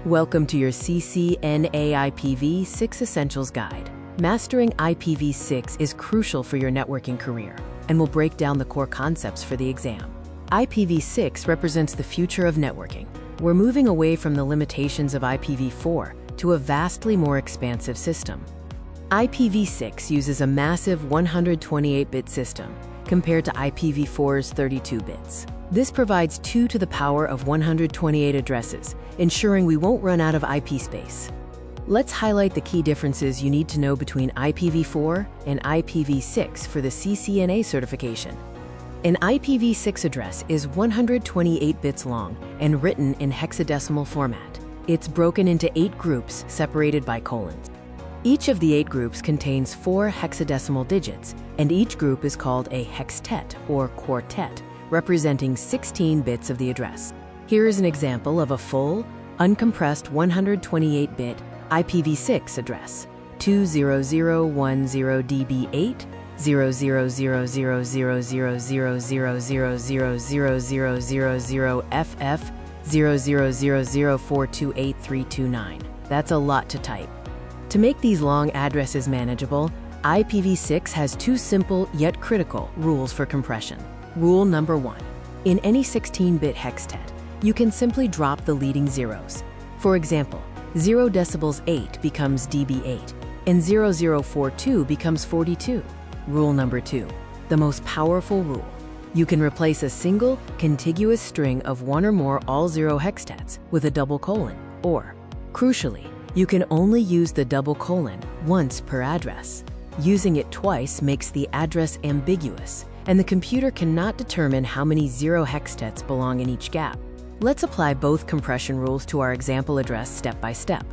Welcome to your CCNA IPv6 Essentials Guide. Mastering IPv6 is crucial for your networking career and will break down the core concepts for the exam. IPv6 represents the future of networking. We're moving away from the limitations of IPv4 to a vastly more expansive system. IPv6 uses a massive 128-bit system compared to IPv4's 32 bits. This provides 2 to the power of 128 addresses, ensuring we won't run out of IP space. Let's highlight the key differences you need to know between IPv4 and IPv6 for the CCNA certification. An IPv6 address is 128 bits long and written in hexadecimal format. It's broken into 8 groups separated by colons. Each of the 8 groups contains 4 hexadecimal digits, and each group is called a hextet or quartet, representing 16 bits of the address. Here is an example of a full, uncompressed 128-bit IPv6 address: 20010db8, 0000000000000ff, 00004283329. That's a lot to type. To make these long addresses manageable, IPv6 has 2 simple yet critical rules for compression. Rule number 1. In any 16-bit hextet, you can simply drop the leading zeros. For example, 0 decibels 8 becomes db8, and 0042 becomes 42. Rule number 2. The most powerful rule. You can replace a single, contiguous string of 1 or more all-zero hextets with a double colon, or, crucially, you can only use the double colon once per address. Using it twice makes the address ambiguous, and the computer cannot determine how many 0 hextets belong in each gap. Let's apply both compression rules to our example address step by step.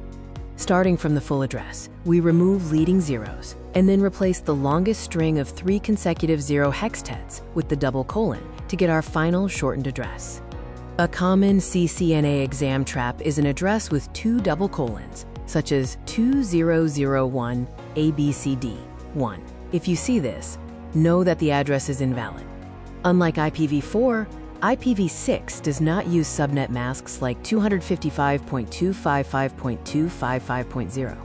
Starting from the full address, we remove leading zeros, and then replace the longest string of 3 consecutive 0 hextets with the double colon to get our final shortened address. A common CCNA exam trap is an address with 2 double colons, such as 2001 ABCD1. If you see this, know that the address is invalid. Unlike IPv4, IPv6 does not use subnet masks like 255.255.255.0.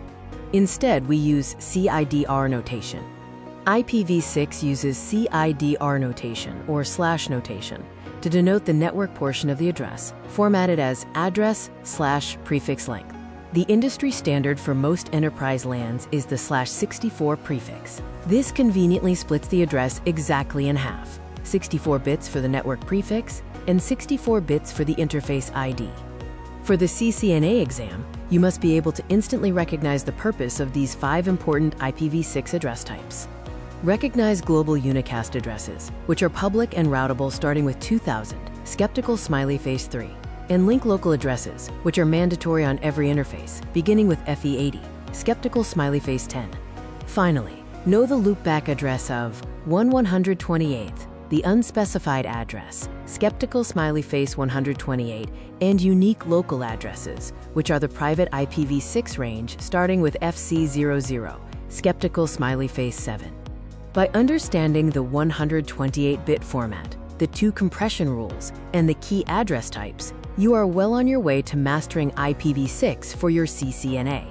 Instead, we use CIDR notation. IPv6 uses CIDR notation, or slash notation, to denote the network portion of the address, formatted as address/prefix length. The industry standard for most enterprise LANs is the /64 prefix. This conveniently splits the address exactly in half: 64 bits for the network prefix and 64 bits for the interface ID. For the CCNA exam, you must be able to instantly recognize the purpose of these 5 important IPv6 address types. Recognize global unicast addresses, which are public and routable starting with 2000, skeptical smiley face 3. And link local addresses, which are mandatory on every interface, beginning with FE80, skeptical smiley face 10. Finally, know the loopback address of 1/128th, the unspecified address, skeptical smiley face 128, and unique local addresses, which are the private IPv6 range starting with FC00, skeptical smiley face 7. By understanding the 128-bit format, the 2 compression rules, and the key address types, you are well on your way to mastering IPv6 for your CCNA.